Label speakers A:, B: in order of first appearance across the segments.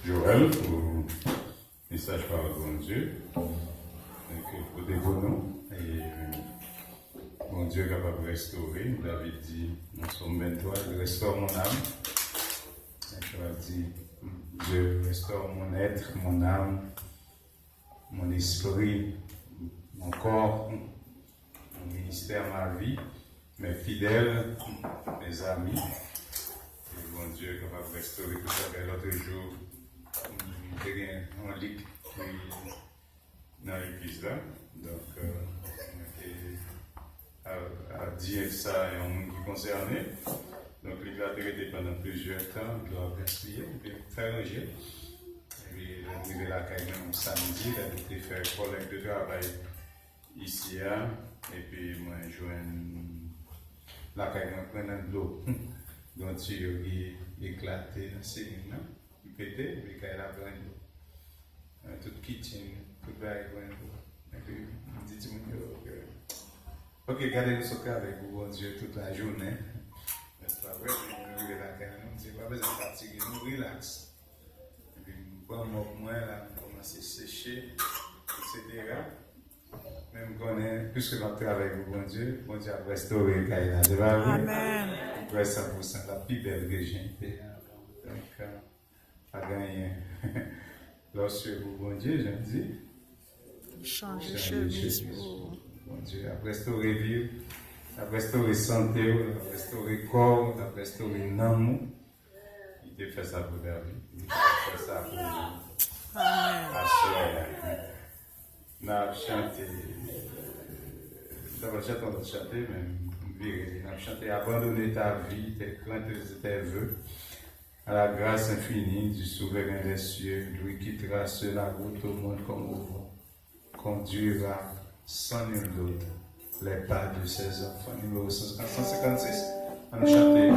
A: Joël pour le message par le bon Dieu. Pour dévoilement et bon Dieu est capable de restaurer. David dit, nous sommes 23, je restaure mon âme. Joël dit, je restaure mon être, mon âme, mon esprit, mon corps, mon ministère, ma vie, mes fidèles, mes amis. Et bon Dieu est capable de restaurer tout ça. L'autre jour, j'ai un lit dans l'église là. Donc, à dire ça et un monde qui est concerné. Donc, il a été pendant plusieurs temps, il doit gaspiller, il doit faire ranger. Et puis, il est arrivé là quand même samedi, il a été faire collecte de travail ici, et puis, moi, je joue la caille prenant de l'eau. Donc, il éclaté dans ces lignes, il pétait, et puis, quand il a plein d'eau. Toute kitchen, toute bague, plein d'eau. Et puis, il dit, ok, gardez-vous ce cas avec vous, bon Dieu, toute la journée. C'est pas vrai, nous arrivons là, c'est pas besoin de fatiguer, nous relax. Et puis, pour moi, là, on commence à sécher, etc. Même qu'on est, puisque notre travail avec bon Dieu a restauré Kaila. C'est pas vrai?
B: Amen.
A: Après 100%, la plus belle région. Donc, pas gagné. Lorsque vous, bon Dieu, je dis,
B: Changer chemise pour.
A: Bon Dieu a restauré vie, a restauré santé, a restauré corps, a restauré l'amour. Il te fait ça pour la vie. Il te fait ça pour la soeur. On a chanté, d'abord on a chanté, mais on a chanté abandonner ta vie, tes craintes et tes vœux, à la grâce infinie du souverain des cieux, lui qui trace la route au monde comme au vent, conduira sans nul doute les pas de ses enfants. Numéro 156, on a chanté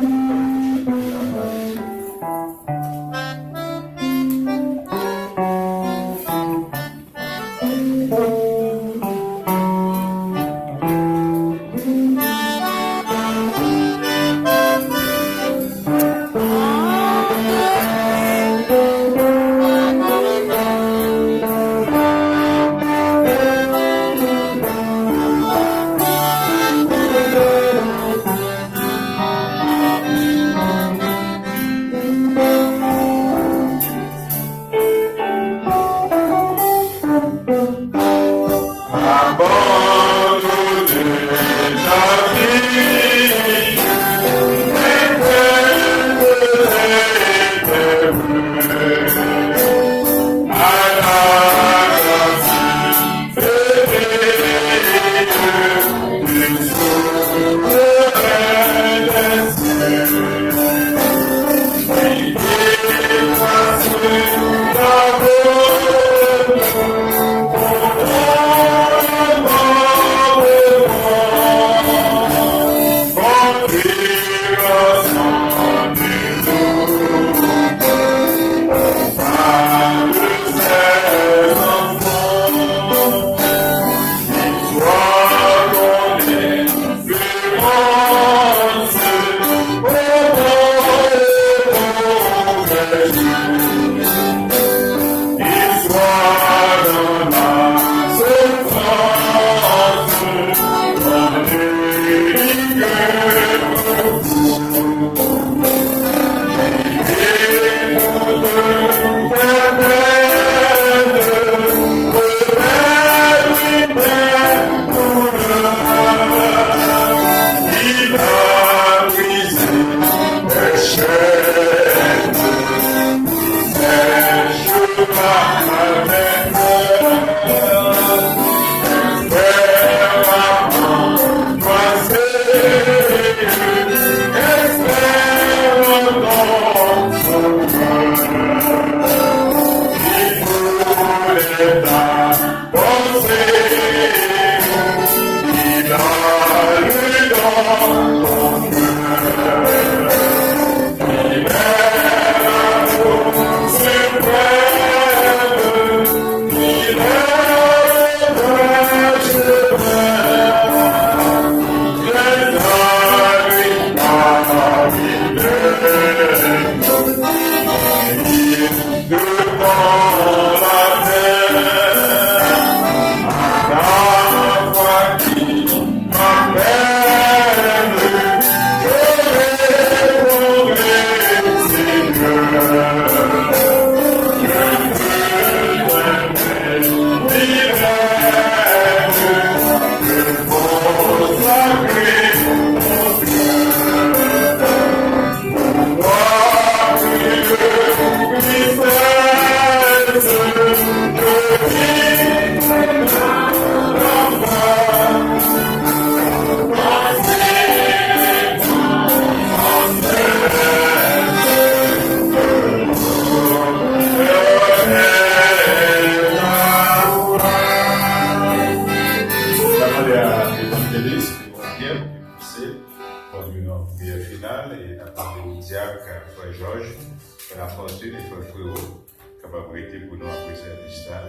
A: Jacques, frère Georges, frère La Fortune et frère Frérot, capable d'être pour nous après service là,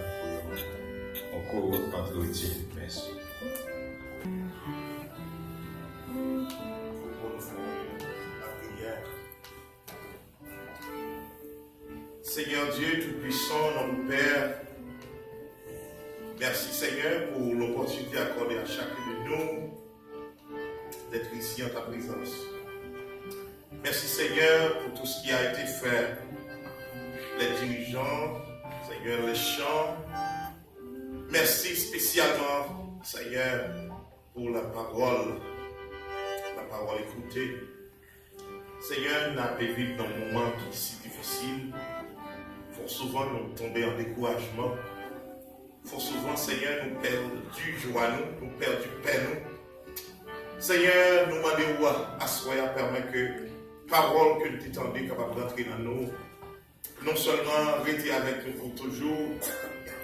A: pour encore entretien. Merci.
C: Seigneur Dieu Tout-Puissant, notre Père, merci Seigneur pour l'opportunité accordée à chacun de nous d'être ici en ta présence. Merci Seigneur pour tout ce qui a été fait, les dirigeants, Seigneur, les chants. Merci spécialement Seigneur pour la parole écoutée. Seigneur, nous avons vécu dans un moment qui est si difficile. Fort souvent nous tomber en découragement. Fort souvent, Seigneur, nous perdons du joie, nous perdons du peine. Seigneur, nous demandons à soi permettre que parole que nous t'étendons capable d'entrer dans nous, non seulement rester avec nous pour toujours,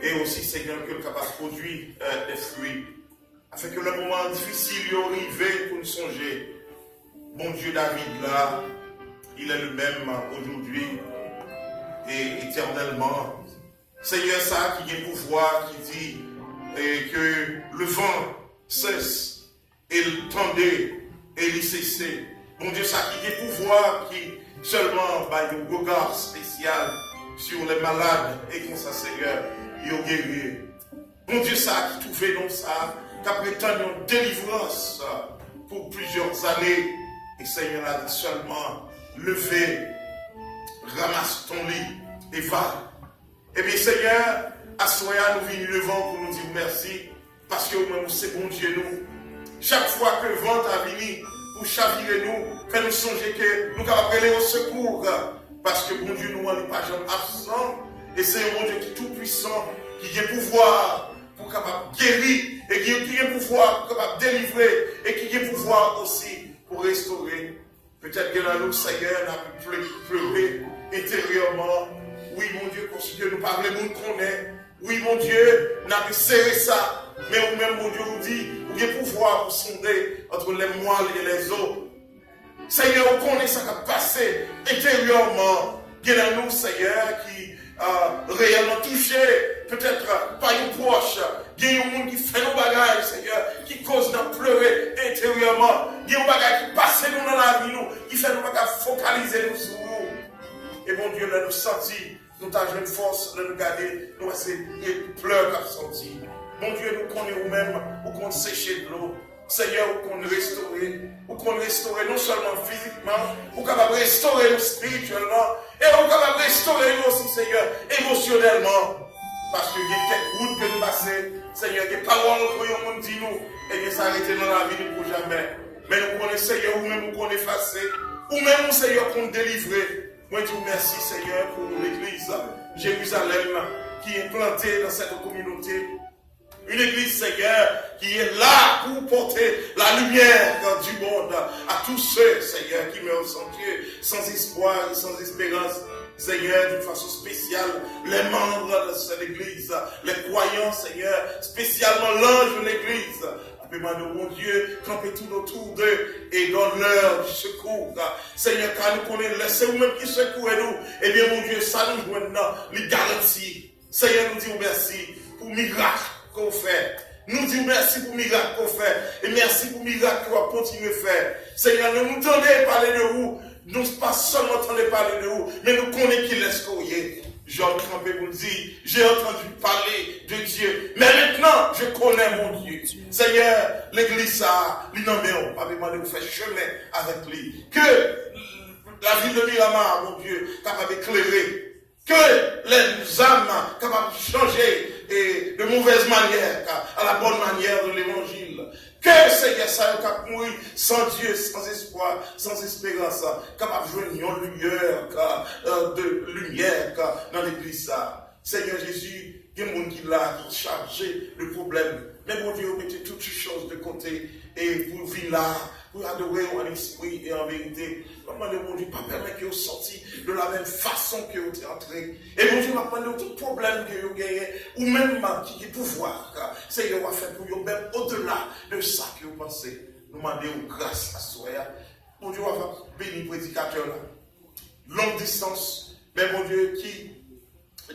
C: et aussi, Seigneur, que nous capable de produire des fruits, afin que le moment difficile y arrive pour nous songer. Bon Dieu, David, là, il est le même aujourd'hui et éternellement. Seigneur, ça qui est pouvoir, qui dit que le vent cesse et le tendait et il cessait. Bon Dieu, ça qui est pouvoir, qui seulement par un regard spécial sur les malades et comme ça, Seigneur, il a guéri. Bon Dieu, ça qui trouvait dans ça, qui a prétendu une délivrance pour plusieurs années. Et Seigneur a dit seulement, levez, ramasse ton lit et va. Et bien Seigneur, à ce moment nous venons devant pour nous dire merci, parce que nous c'est bon Dieu nous. Chaque fois que le vent a venu pour chavirer nous, fait nous songer que nous avons appelé au secours, parce que bon Dieu nous n'est pas jamais absent, et c'est un bon Dieu qui est tout puissant, qui a pouvoir pour capable guérir, et qui a pouvoir pour capable délivrer, et qui a pouvoir aussi pour restaurer. Peut-être que là, nous, Seigneur, n'a pu pleurer intérieurement. Oui, mon Dieu, parce que nous parlons, nous connaissons. Oui, mon Dieu, n'a pu serrer ça. Mais vous-même, mon Dieu, vous dit, vous avez pouvoir pour sonder entre les moelles et les os. Seigneur, vous connaissez ça qui a passé intérieurement. Il y a nous, Seigneur, qui a réellement touché, peut-être par une proche. Il y a un monde qui fait nos bagages, Seigneur, qui cause de pleurer intérieurement. Il y a un bagage qui passe nous dans la vie, nous, qui fait nous focaliser nous sur nous. Et mon Dieu, là, nous sentir, nous avons une force, de nous garder, nous essayer de pleurer comme senti. Mon Dieu, nous connaissons nous-mêmes, nous qu'on sécher de l'eau. Seigneur, nous qu'on restaurer non seulement physiquement, nous capable de restaurer nous spirituellement, et nous capable de restaurer nous aussi, Seigneur, émotionnellement. Parce qu'il y a quelques routes que nous passons, Seigneur, des paroles que nous disons, et bien s'arrêter dans la vie pour jamais. Mais nous connaissons, Seigneur, ou même nous qu'on effacé, ou même, Seigneur, qu'on délivre. Moi, je vous remercie, Seigneur, pour l'église Jérusalem qui est plantée dans cette communauté. Une église, Seigneur, qui est là pour porter la lumière du monde à tous ceux, Seigneur, qui meurent sans Dieu, sans espoir et sans espérance. Seigneur, d'une façon spéciale, les membres de cette église, les croyants, Seigneur, spécialement l'ange de l'église. Demande, mon Dieu, campez tout autour d'eux et donne-leur du secours. Seigneur, car nous connaissons, laissez vous-même qui secouez nous. Eh bien, mon Dieu, ça nous joue maintenant, les garanties. Seigneur, nous disons merci pour le miracle qu'on fait. Nous disons merci pour le miracle qu'on fait. Et merci pour le miracle qu'on va continuer à faire. Seigneur, nous nous tendez parler de vous. Nous pas seulement entendez parler de vous, mais nous connaissons qui laisse courir. Jean Campé vous dit, j'ai entendu parler de Dieu, mais maintenant je connais mon Dieu. Seigneur, l'église a l'innommé, pas demandé de faire chemin avec lui. Que la ville de Miramar, mon Dieu, capable d'éclairer. Que les âmes capables de changer et de mauvaise manière à la bonne manière de l'évangile. Que Seigneur, ça capable de mourir sans Dieu, sans espoir, sans espérance, capable de jouer une lumière dans l'église. Seigneur Jésus, il y a des gens qui là, qui chargé le problème. Mais mon Dieu, mettez toutes ces choses de côté et vous vivez là, pour adorer en esprit et en vérité. Demandez mon Dieu, pas permettre que vous sortiez de la même façon que vous êtes entré. Et mon Dieu, demandez tout problème que vous gagnez, ou même qui est pouvoir. Seigneur, va faire pour vous, même au-delà de ça que vous pensez. Nous demandons grâce à soi. Mon Dieu, va bénir le prédicateur là. longue distance, mais mon Dieu, qui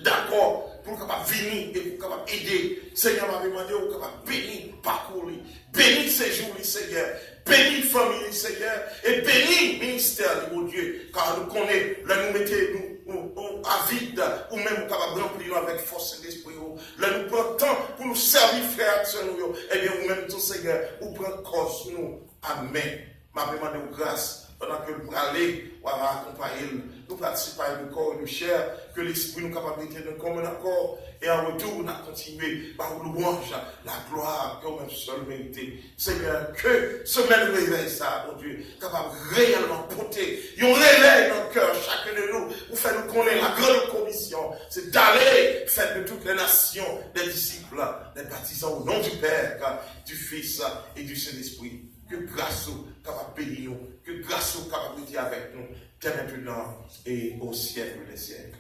C: d'accord pour capable venir et pour capable aider. Seigneur m'a demandé pour capable bénir parcours, bénir ces jours, Seigneur, bénir famille, Seigneur, et bénir ministère, mon Dieu, car nous connaissons, là nous mettons à vide, ou même capable remplir avec force d'esprit, là nous prenons temps pour nous servir, frère, nous, et bien vous même tout, Seigneur, vous prenez cause nous. Amen. M'a demandé grâce. Pendant que nous allons, on va accompagner, nous participons à le corps et le chair, que l'esprit nous capable de nous comme un accord, et en retour, nous allons continuer par louange, la gloire que nous seul mérité. Seigneur, que ce même réveil, ça, mon Dieu, capable réellement porter, et on réveille dans le cœur, chacun de nous, pour faire nous connaître la grande commission, c'est d'aller faire de toutes les nations des disciples, des baptisants au nom du Père, du Fils et du Saint-Esprit. Que grâce capable bénir nous, que grâce capable être avec nous, dès maintenant et au siècle des siècles.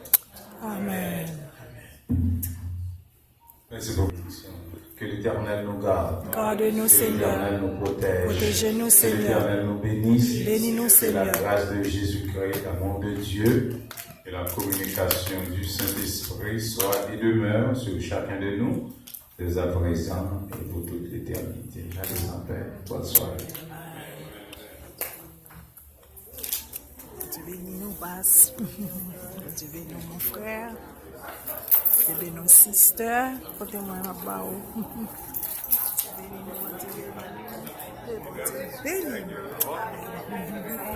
B: Amen.
A: Merci beaucoup. Que l'Éternel nous garde.
B: Garde-nous, Seigneur.
A: Que l'Éternel nous protège.
B: Protégez-nous, Seigneur.
A: Que l'Éternel nous bénisse.
B: Bénis-nous,
A: Que
B: Seigneur.
A: la grâce de Jésus-Christ, l'amour de Dieu et la communication du Saint-Esprit soit et demeure sur chacun de nous, dès à présent et pour toute l'éternité. J'allais en paix. Bonne soirée.
B: Dieu bénis nous, basse. Dieu bénis nous, mon frère. Dieu bénis nos sisters. Portez-moi un bao. Dieu bénis nous, Dieu bénis nous. Dieu bénis nous.